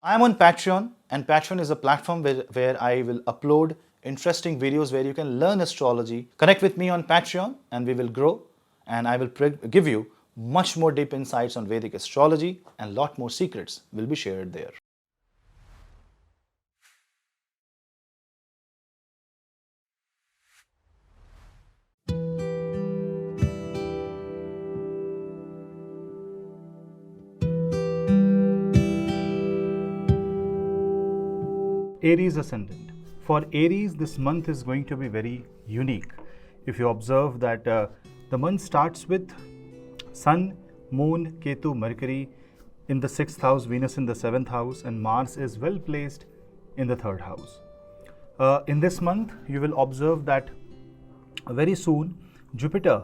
I am on Patreon, and Patreon is a platform where I will upload interesting videos where you can learn astrology. Connect with me on Patreon, and we will grow. And I will give you much more deep insights on Vedic astrology, and lot more secrets will be shared there. Aries Ascendant. For Aries, this month is going to be very unique. If you observe that the month starts with Sun, Moon, Ketu, Mercury in the 6th house, Venus in the 7th house, and Mars is well placed in the 3rd house. In this month, you will observe that very soon Jupiter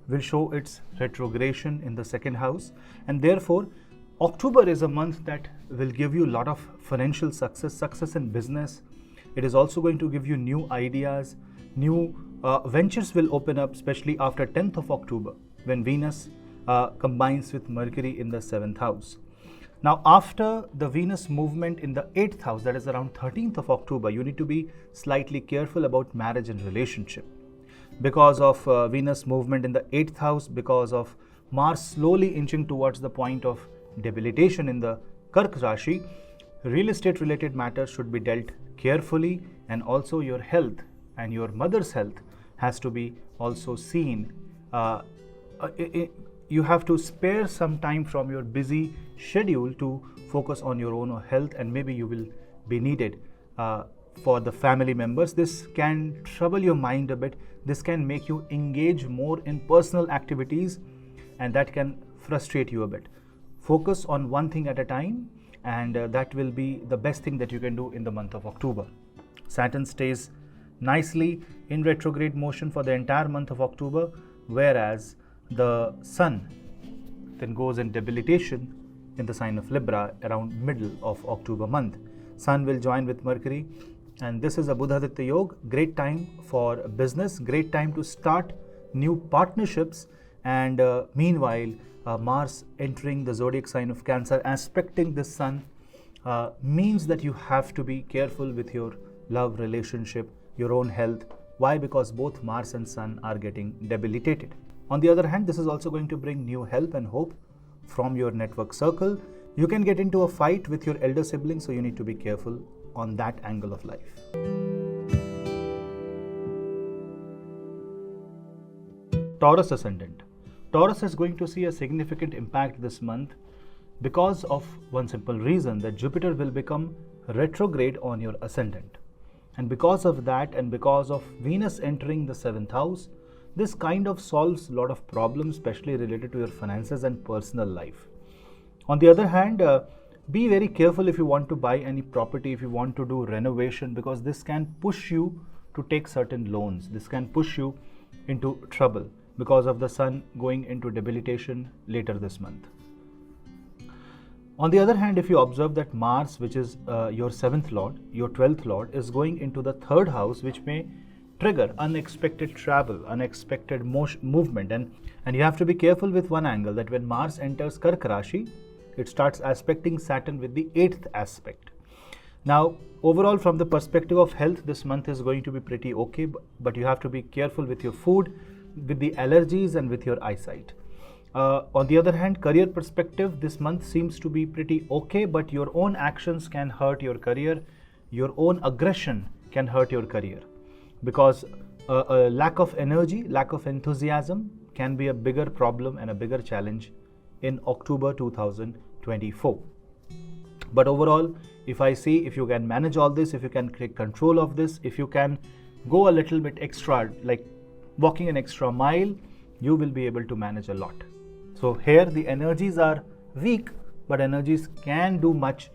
will show its retrogression in the 2nd house, and therefore October is a month that will give you a lot of financial success in business. It is also going to give you new ideas, new ventures will open up, especially after 10th of October when Venus combines with Mercury in the 7th house. Now, after the Venus movement in the 8th house, that is around 13th of October, you need to be slightly careful about marriage and relationship. Because of Venus movement in the 8th house, because of Mars slowly inching towards the point of debilitation in the Kark Rashi, real estate related matters should be dealt carefully, and also your health and your mother's health has to be also seen. You have to spare some time from your busy schedule to focus on your own health, and maybe you will be needed for the family members. This can trouble your mind a bit. This can make you engage more in personal activities, and that can frustrate you a bit. Focus on one thing at a time, and that will be the best thing that you can do in the month of October. Saturn stays nicely in retrograde motion for the entire month of October, whereas the Sun then goes in debilitation in the sign of Libra around middle of October month. Sun will join with Mercury, and this is a Buddha-Aditya Yoga. Great time for business, great time to start new partnerships, and meanwhile Mars entering the zodiac sign of Cancer, aspecting the Sun, means that you have to be careful with your love relationship, your own health. Why? Because both Mars and Sun are getting debilitated. On the other hand, this is also going to bring new help and hope from your network circle. You can get into a fight with your elder sibling, so you need to be careful on that angle of life. Taurus Ascendant. Taurus is going to see a significant impact this month because of one simple reason, that Jupiter will become retrograde on your ascendant. And because of that, and because of Venus entering the 7th house, this kind of solves a lot of problems, especially related to your finances and personal life. On the other hand, be very careful if you want to buy any property, if you want to do renovation, because this can push you to take certain loans. This can push you into trouble because of the Sun going into debilitation later this month. On the other hand, if you observe that Mars, which is your 7th lord, your 12th lord, is going into the 3rd house, which may trigger unexpected travel, unexpected movement, and you have to be careful with one angle, that when Mars enters Kark Rashi, it starts aspecting Saturn with the 8th aspect. Now, overall, from the perspective of health, this month is going to be pretty okay, but you have to be careful with your food, with the allergies, and with your eyesight. On the other hand, career perspective, this month seems to be pretty okay, but your own actions can hurt your career. Your own aggression can hurt your career, because a lack of energy, lack of enthusiasm can be a bigger problem and a bigger challenge in October 2024. But overall, if I see, if you can manage all this, if you can take control of this, if you can go a little bit extra, like walking an extra mile, you will be able to manage a lot. So here the energies are weak, but energies can do much.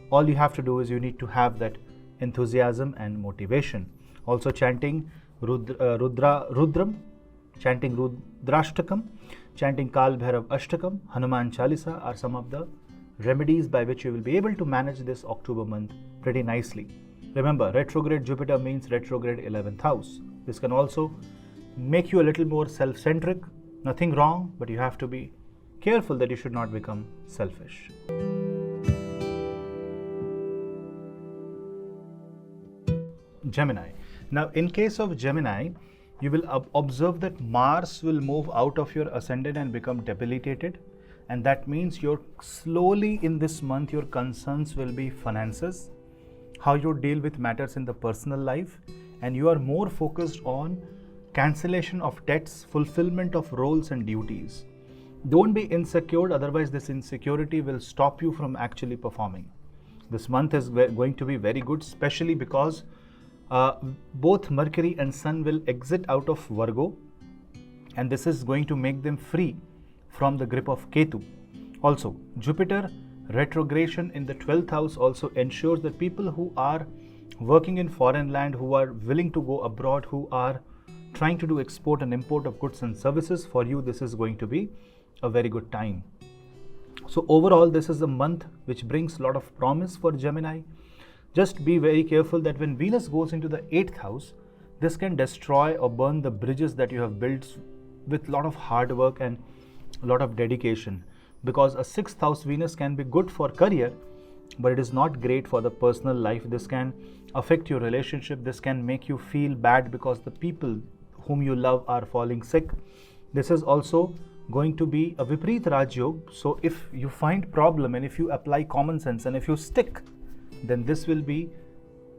All you have to do is you need to have that enthusiasm and motivation. Also chanting Rudram, chanting Rudrashtakam, chanting Kal Bhairav Ashtakam, Hanuman Chalisa are some of the remedies by which you will be able to manage this October month pretty nicely. Remember, retrograde Jupiter means retrograde 11th house. This can also make you a little more self-centric. Nothing wrong, but you have to be careful that you should not become selfish. Gemini. Now, in case of Gemini, you will observe that Mars will move out of your ascendant and become debilitated. And that means you're slowly in this month, your concerns will be finances, how you deal with matters in the personal life, and you are more focused on cancellation of debts, fulfillment of roles and duties. Don't be insecure, otherwise this insecurity will stop you from actually performing. This month is going to be very good, especially because both Mercury and Sun will exit out of Virgo, and this is going to make them free from the grip of Ketu. Also, Jupiter retrogression in the 12th house also ensures that people who are working in foreign land, who are willing to go abroad, who are trying to do export and import of goods and services, for you this is going to be a very good time. So overall, this is a month which brings a lot of promise for Gemini. Just be very careful that when Venus goes into the 8th house, this can destroy or burn the bridges that you have built with a lot of hard work and a lot of dedication. Because a 6th house Venus can be good for career, but it is not great for the personal life. This can affect your relationship. This can make you feel bad because the people whom you love are falling sick. This is also going to be a Vipreet Rajyog. So if you find problem and if you apply common sense and if you stick, then this will be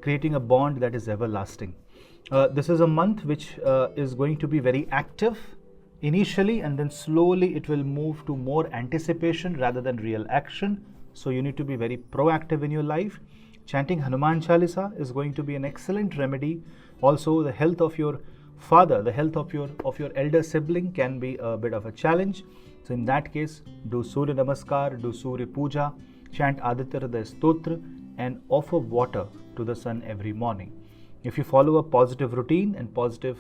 creating a bond that is everlasting. This is a month which is going to be very active initially, and then slowly it will move to more anticipation rather than real action. So you need to be very proactive in your life. Chanting Hanuman Chalisa is going to be an excellent remedy. Also, the health of your father, the health of your elder sibling can be a bit of a challenge. So in that case, do Surya Namaskar, do Surya Puja, chant Aditya Hridaya Stotra, and offer water to the sun every morning. If you follow a positive routine and positive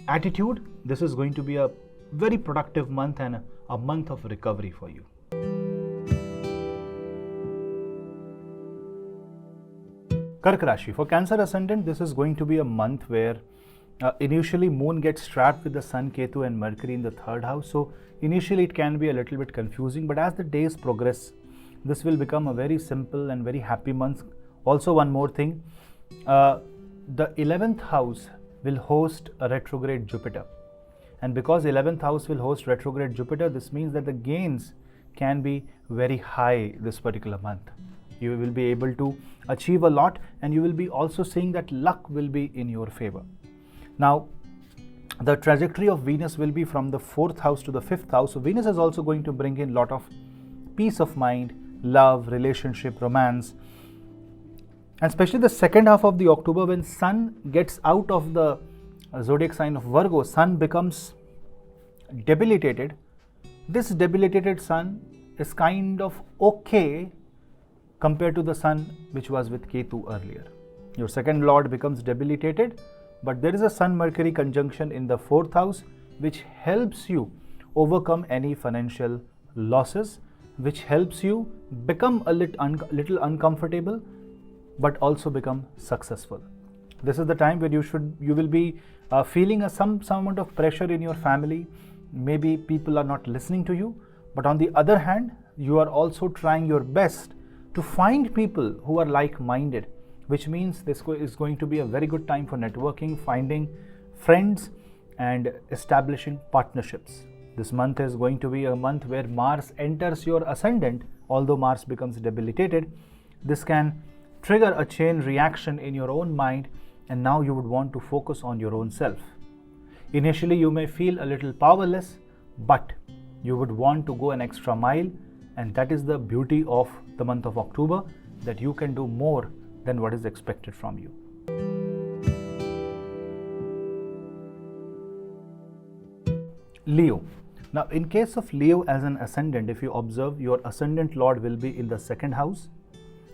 attitude, this is going to be a very productive month and a month of recovery for you. Kark Rashi. For Cancer Ascendant, this is going to be a month where initially Moon gets trapped with the Sun, Ketu and Mercury in the 3rd house. So initially it can be a little bit confusing, but as the days progress, this will become a very simple and very happy month. Also, one more thing, the 11th house will host a retrograde Jupiter. And because 11th house will host retrograde Jupiter, this means that the gains can be very high this particular month. You will be able to achieve a lot, and you will be also seeing that luck will be in your favor. Now, the trajectory of Venus will be from the 4th house to the 5th house. So Venus is also going to bring in a lot of peace of mind, love, relationship, romance. And especially the second half of the October, when Sun gets out of the zodiac sign of Virgo, Sun becomes debilitated. This debilitated Sun is kind of okay compared to the Sun which was with Ketu earlier. Your second lord becomes debilitated, but there is a Sun-Mercury conjunction in the 4th house which helps you overcome any financial losses, which helps you become a little uncomfortable, but also become successful. This is the time where you will be feeling some amount of pressure in your family. Maybe people are not listening to you, but on the other hand, you are also trying your best to find people who are like-minded, which means this is going to be a very good time for networking, finding friends and establishing partnerships. This month is going to be a month where Mars enters your ascendant. Although Mars becomes debilitated, this can trigger a chain reaction in your own mind, and now you would want to focus on your own self. Initially, you may feel a little powerless, but you would want to go an extra mile, and that is the beauty of the month of October, that you can do more than what is expected from you. Leo. Now, in case of Leo as an ascendant, if you observe, your ascendant lord will be in the 2nd house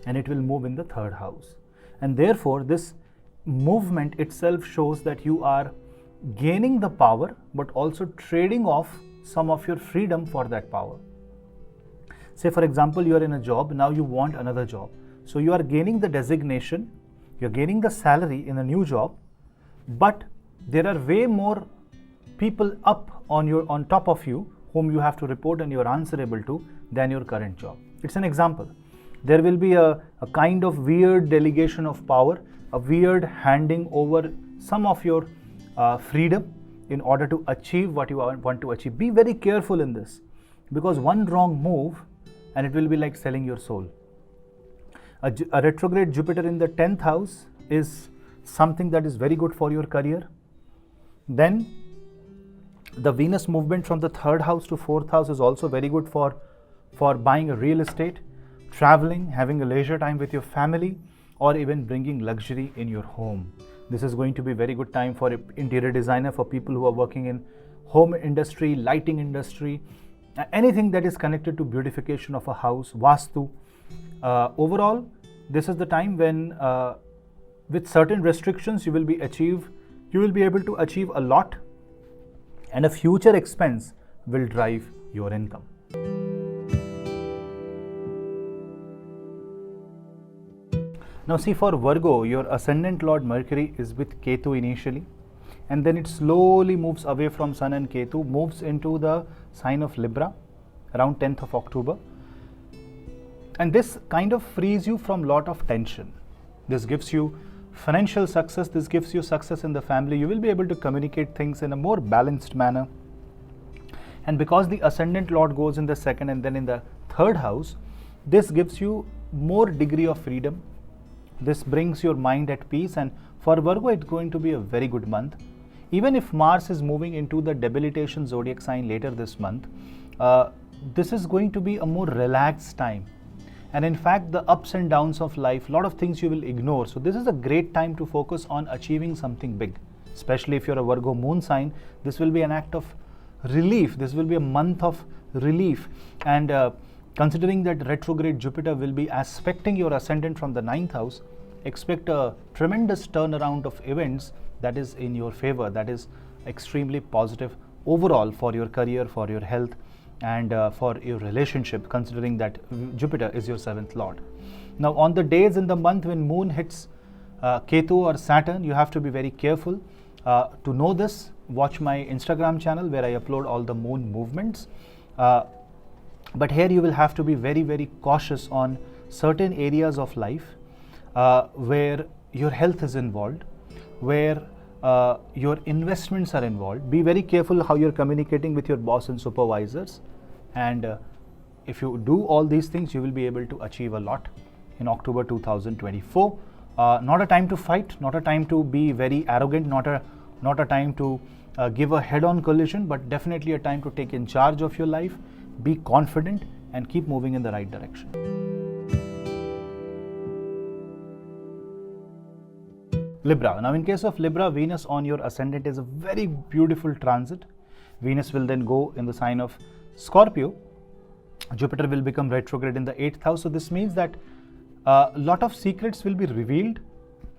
and it will move in the 3rd house. And therefore, this movement itself shows that you are gaining the power, but also trading off some of your freedom for that power. Say, for example, you are in a job, now you want another job. So you are gaining the designation, you're gaining the salary in a new job, but there are way more people up on top of you whom you have to report and you are answerable to than your current job. It's an example. There will be a kind of weird delegation of power a weird handing over some of your freedom in order to achieve what you want to achieve. Be very careful in this, because one wrong move and it will be like selling your soul. A retrograde Jupiter in the 10th house is something that is very good for your career. Then the Venus movement from the 3rd house to 4th house is also very good for buying a real estate, traveling, having a leisure time with your family, or even bringing luxury in your home. This is going to be very good time for interior designer, for people who are working in home industry, lighting industry, anything that is connected to beautification of a house, Vastu. Overall, this is the time when with certain restrictions you will be able to achieve a lot, and a future expense will drive your income. Now see, for Virgo, your ascendant lord Mercury is with Ketu initially, and then it slowly moves away from Sun and Ketu, moves into the sign of Libra around 10th of October. And this kind of frees you from lot of tension. This gives you financial success, this gives you success in the family. You will be able to communicate things in a more balanced manner. And because the ascendant lord goes in the 2nd and then in the 3rd house, this gives you more degree of freedom. This brings your mind at peace, and for Virgo it's going to be a very good month. Even if Mars is moving into the debilitation zodiac sign later this month, this is going to be a more relaxed time. And in fact, the ups and downs of life, a lot of things you will ignore. So this is a great time to focus on achieving something big. Especially if you're a Virgo moon sign, this will be an act of relief. This will be a month of relief. And considering that retrograde Jupiter will be aspecting your ascendant from the 9th house, expect a tremendous turnaround of events that is in your favor. That is extremely positive overall for your career, for your health, and for your relationship, considering that Jupiter is your 7th lord. Now on the days in the month when moon hits Ketu or Saturn, you have to be very careful. To know this, watch my Instagram channel where I upload all the moon movements. But here you will have to be very, very cautious on certain areas of life where your health is involved, where your investments are involved. Be very careful how you're communicating with your boss and supervisors. And if you do all these things, you will be able to achieve a lot in October 2024. Not a time to fight, not a time to be very arrogant, not a time to give a head-on collision, but definitely a time to take in charge of your life, be confident, and keep moving in the right direction. Libra. Now in case of Libra, Venus on your ascendant is a very beautiful transit. Venus will then go in the sign of Scorpio. Jupiter will become retrograde in the 8th house. So this means that a lot of secrets will be revealed.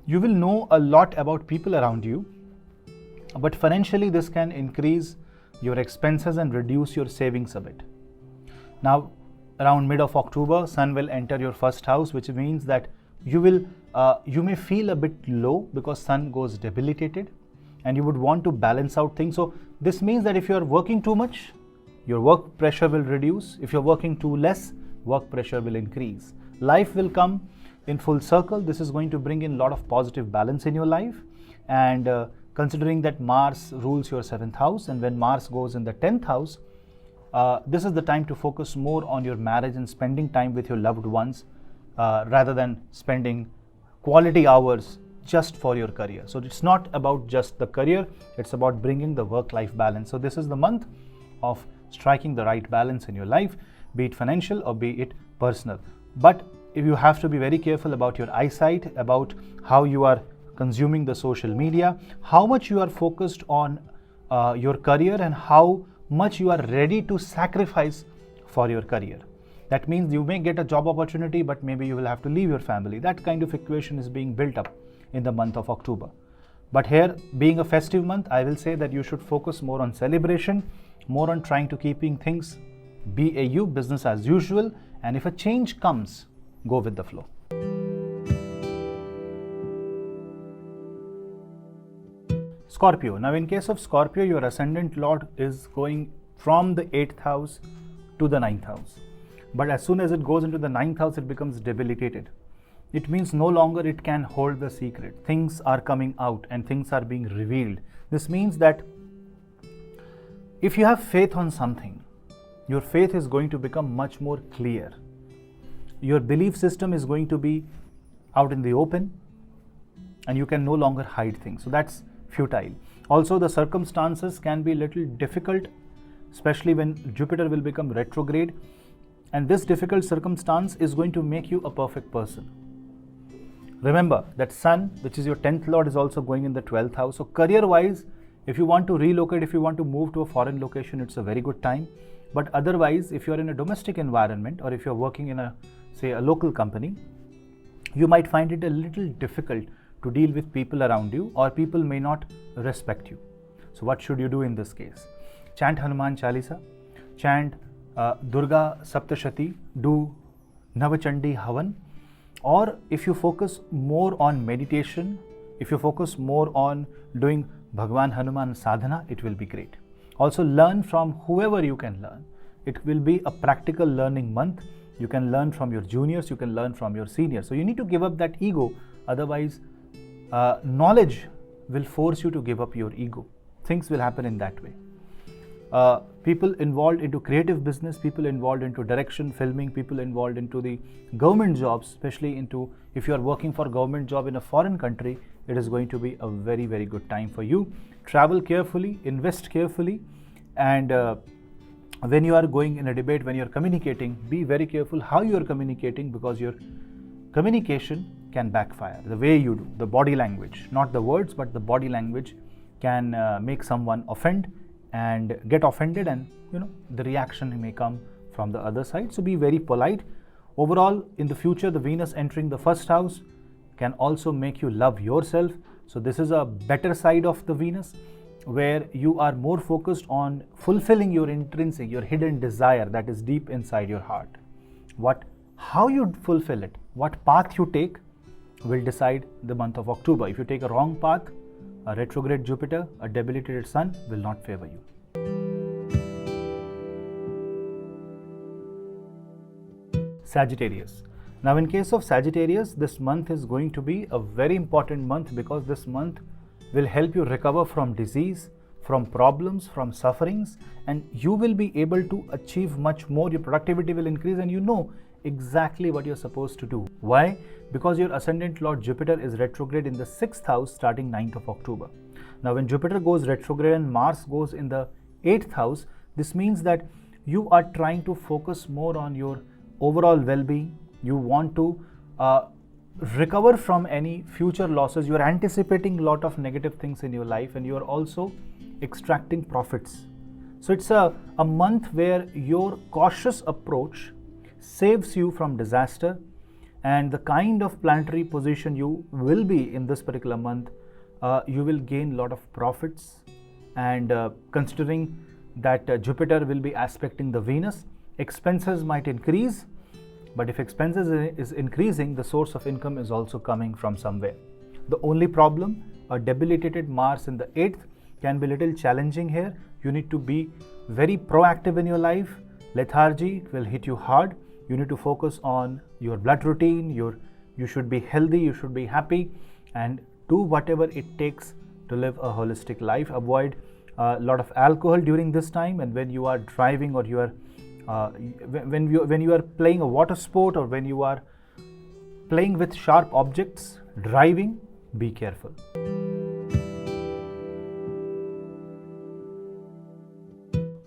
You will know a lot about people around you. But financially, this can increase your expenses and reduce your savings a bit. Now, around mid of October, Sun will enter your 1st house, which means that you may feel a bit low because Sun goes debilitated, and you would want to balance out things. So this means that if you are working too much, your work pressure will reduce. If you're working too less, work pressure will increase. Life will come in full circle. This is going to bring in a lot of positive balance in your life. And considering that Mars rules your 7th house, and when Mars goes in the 10th house, this is the time to focus more on your marriage and spending time with your loved ones rather than spending quality hours just for your career. So it's not about just the career, it's about bringing the work-life balance. So this is the month of striking the right balance in your life, be it financial or be it personal. But if you have to be very careful about your eyesight, about how you are consuming the social media, how much you are focused on your career, and how much you are ready to sacrifice for your career. That means you may get a job opportunity, but maybe you will have to leave your family. That kind of equation is being built up in the month of October. But here, being a festive month, I will say that you should focus more on celebration, more on trying to keeping things BAU, business as usual, and if a change comes, go with the flow. Scorpio. Now in case of Scorpio, your ascendant lord is going from the 8th house to the 9th house. But as soon as it goes into the 9th house, it becomes debilitated. It means no longer it can hold the secret. Things are coming out and things are being revealed. This means that if you have faith on something, your faith is going to become much more clear. Your belief system is going to be out in the open and you can no longer hide things. So that's futile. Also, the circumstances can be a little difficult, especially when Jupiter will become retrograde. And this difficult circumstance is going to make you a perfect person. Remember that Sun, which is your 10th Lord, is also going in the 12th house. So career-wise, if you want to relocate, if you want to move to a foreign location, it's a very good time. But otherwise, if you're in a domestic environment or if you're working in a, say, a local company, you might find it a little difficult to deal with people around you, or people may not respect you. So what should you do in this case? Chant Hanuman Chalisa, chant Durga Saptashati, do Navachandi Havan, or if you focus more on meditation, if you focus more on doing Bhagwan Hanuman sadhana, it will be great. Also learn from whoever you can learn. It will be a practical learning month. You can learn from your juniors, you can learn from your seniors. So you need to give up that ego, otherwise knowledge will force you to give up your ego. Things will happen in that way. People involved into creative business, people involved into direction, filming, people involved into the government jobs, especially into if you are working for government job in a foreign country, it is going to be a very, very good time for you. Travel carefully, invest carefully, and when you are going in a debate, when you are communicating, be very careful how you are communicating, because your communication can backfire. The way you do, the body language, not the words, but the body language can make someone offend and get offended, and the reaction may come from the other side. So be very polite. Overall, in the future, the Venus entering the first house can also make you love yourself. So this is a better side of the Venus, where you are more focused on fulfilling your intrinsic, your hidden desire that is deep inside your heart. How you fulfill it, what path you take will decide the month of October. If you take a wrong path, a retrograde Jupiter, a debilitated Sun will not favor you. Sagittarius. Now in case of Sagittarius, this month is going to be a very important month, because this month will help you recover from disease, from problems, from sufferings, and you will be able to achieve much more. Your productivity will increase and you know exactly what you're supposed to do. Why? Because your ascendant Lord Jupiter is retrograde in the 6th house starting 9th of October. Now when Jupiter goes retrograde and Mars goes in the 8th house, this means that you are trying to focus more on your overall well-being. You want to recover from any future losses. You are anticipating a lot of negative things in your life, and you are also extracting profits. So it's a month where your cautious approach saves you from disaster, and the kind of planetary position you will be in this particular month, you will gain a lot of profits. And considering that Jupiter will be aspecting the Venus, expenses might increase, but if expenses is increasing, the source of income is also coming from somewhere. The only problem, a debilitated Mars in the 8th can be a little challenging here. You need to be very proactive in your life. Lethargy will hit you hard. You need to focus on your blood routine. You should be healthy, you should be happy, and do whatever it takes to live a holistic life. Avoid a lot of alcohol during this time, and when you are driving, or you are when you are playing a water sport, or when you are playing with sharp objects, driving, be careful.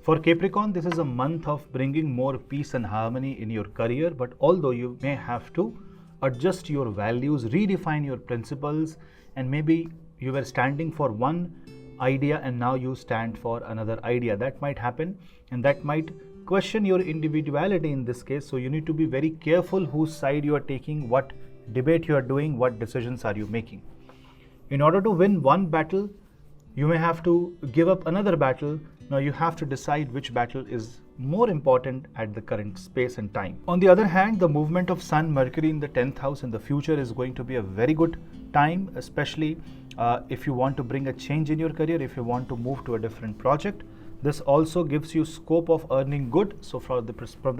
For Capricorn, this is a month of bringing more peace and harmony in your career, but although you may have to adjust your values, redefine your principles, and maybe you were standing for one idea and now you stand for another idea. That might happen, and that might question your individuality in this case. So you need to be very careful whose side you are taking, what debate you are doing, what decisions are you making. In order to win one battle, you may have to give up another battle. Now you have to decide which battle is more important at the current space and time. On the other hand, the movement of Sun, Mercury in the 10th house in the future is going to be a very good time, especially if you want to bring a change in your career, if you want to move to a different project. This also gives you scope of earning good. So from the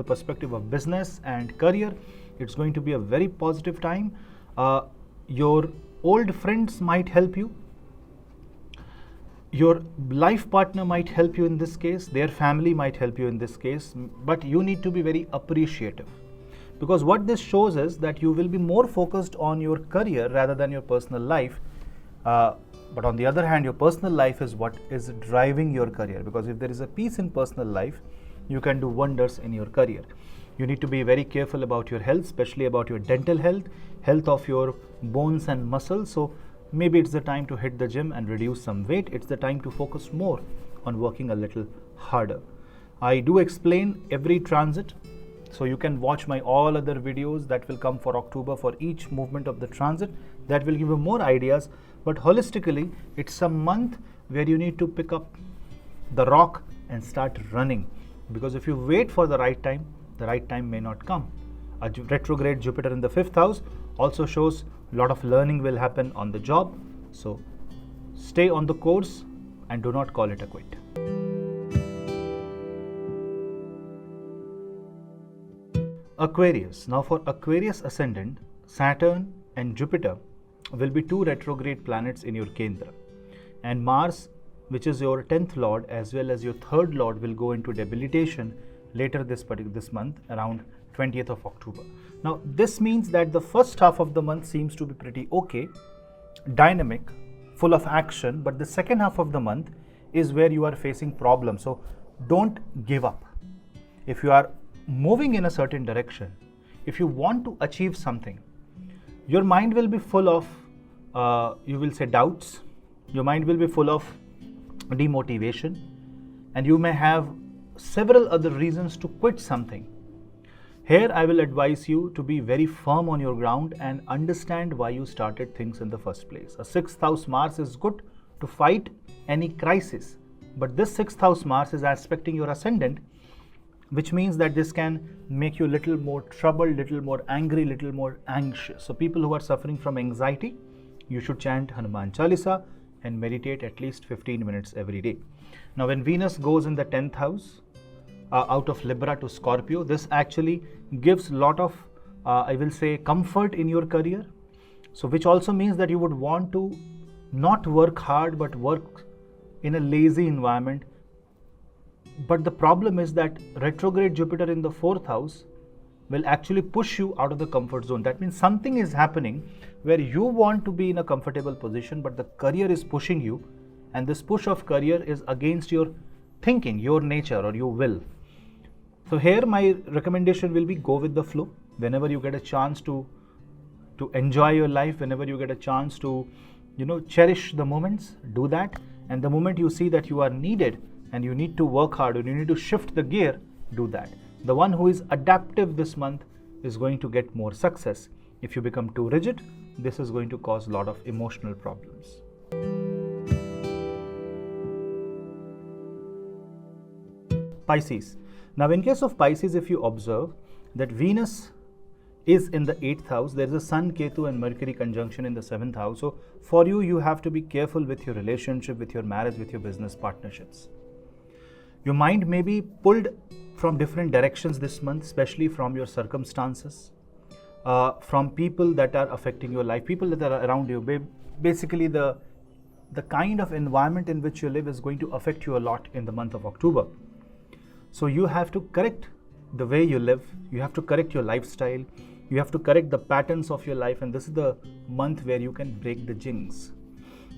perspective of business and career, it's going to be a very positive time. Your old friends might help you. Your life partner might help you in this case. Their family might help you in this case. But you need to be very appreciative. Because what this shows is that you will be more focused on your career rather than your personal life. But on the other hand, your personal life is what is driving your career. Because if there is a peace in personal life, you can do wonders in your career. You need to be very careful about your health, especially about your dental health, health of your bones and muscles. So maybe it's the time to hit the gym and reduce some weight. It's the time to focus more on working a little harder. I do explain every transit. So you can watch my all other videos that will come for October for each movement of the transit. That will give you more ideas. But holistically, it's a month where you need to pick up the rock and start running. Because if you wait for the right time may not come. A retrograde Jupiter in the 5th house also shows a lot of learning will happen on the job. So stay on the course and do not call it a quit. Aquarius. Now for Aquarius ascendant, Saturn and Jupiter will be two retrograde planets in your Kendra. And Mars, which is your 10th lord, as well as your 3rd lord, will go into debilitation later this month, around 20th of October. Now this means that the first half of the month seems to be pretty okay, dynamic, full of action, but the second half of the month is where you are facing problems. So don't give up. If you are moving in a certain direction, if you want to achieve something, your mind will be full of, you will say, doubts. Your mind will be full of demotivation, and you may have several other reasons to quit something. Here I will advise you to be very firm on your ground and understand why you started things in the first place. A 6th house Mars is good to fight any crisis, but this 6th house Mars is aspecting your ascendant, which means that this can make you a little more troubled, little more angry, little more anxious. So people who are suffering from anxiety, you should chant Hanuman Chalisa and meditate at least 15 minutes every day. Now when Venus goes in the 10th house, out of Libra to Scorpio, this actually gives a lot of, I will say, comfort in your career. So which also means that you would want to not work hard, but work in a lazy environment. But the problem is that retrograde Jupiter in the 4th house will actually push you out of the comfort zone. That means something is happening where you want to be in a comfortable position, but the career is pushing you, and this push of career is against your thinking, your nature, or your will. So here my recommendation will be go with the flow. Whenever you get a chance to enjoy your life, whenever you get a chance to, cherish the moments, do that. And the moment you see that you are needed and you need to work hard, or you need to shift the gear, do that. The one who is adaptive this month is going to get more success. If you become too rigid, this is going to cause a lot of emotional problems. Pisces. Now in case of Pisces, if you observe that Venus is in the 8th house, there is a Sun, Ketu and Mercury conjunction in the 7th house. So for you, you have to be careful with your relationship, with your marriage, with your business partnerships. Your mind may be pulled from different directions this month, especially from your circumstances, from people that are affecting your life, people that are around you. Basically, the kind of environment in which you live is going to affect you a lot in the month of October. So you have to correct the way you live, you have to correct your lifestyle, you have to correct the patterns of your life, and this is the month where you can break the jinx.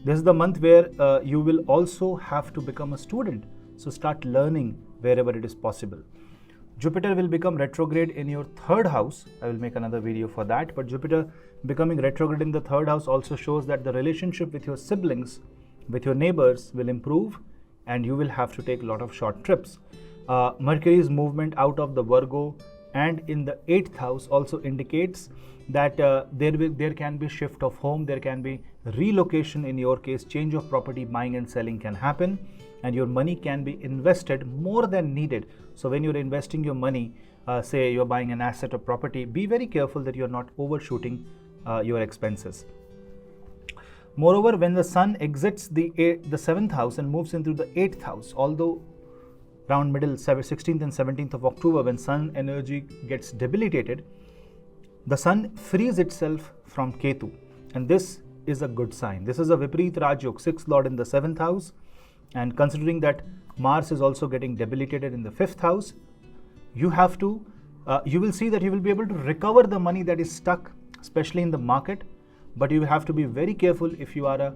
This is the month where you will also have to become a student. So start learning wherever it is possible. Jupiter will become retrograde in your 3rd house. I will make another video for that. But Jupiter becoming retrograde in the 3rd house also shows that the relationship with your siblings, with your neighbors will improve, and you will have to take a lot of short trips. Mercury's movement out of the Virgo and in the 8th house also indicates that there can be shift of home, there can be relocation in your case, change of property, buying and selling can happen, and your money can be invested more than needed. So when you're investing your money, say you're buying an asset or property, be very careful that you're not overshooting your expenses. Moreover, when the Sun exits the 7th house and moves into the 8th house, although around middle 16th and 17th of October, when Sun energy gets debilitated, the sun frees itself from Ketu, and this is a good sign. This is a Vipareet Rajyog, 6th lord in the 7th house, and considering that Mars is also getting debilitated in the 5th house, you have to, you will see that you will be able to recover the money that is stuck, especially in the market, but you have to be very careful if you are a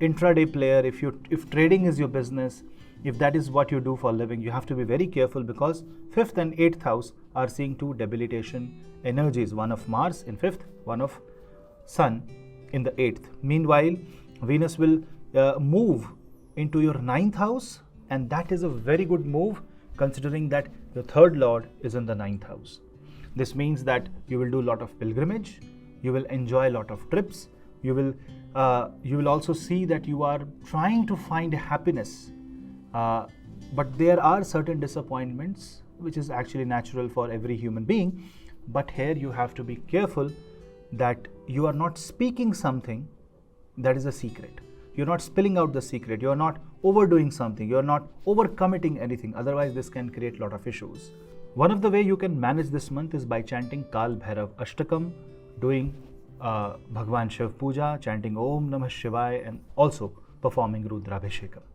intraday player, if trading is your business, if that is what you do for a living, you have to be very careful because 5th and 8th house are seeing two debilitation energies, one of Mars in 5th, one of Sun in the 8th. Meanwhile, Venus will move into your 9th house, and that is a very good move considering that your 3rd lord is in the 9th house. This means that you will do a lot of pilgrimage, you will enjoy a lot of trips, you will also see that you are trying to find happiness, but there are certain disappointments, which is actually natural for every human being. But here you have to be careful that you are not speaking something that is a secret. You're not spilling out the secret. You're not overdoing something. You're not overcommitting anything. Otherwise, this can create a lot of issues. One of the way you can manage this month is by chanting Kal Bhairav Ashtakam, doing Bhagwan Shiv Puja, chanting Om Namah Shivaya, and also performing Rudrabhishekam.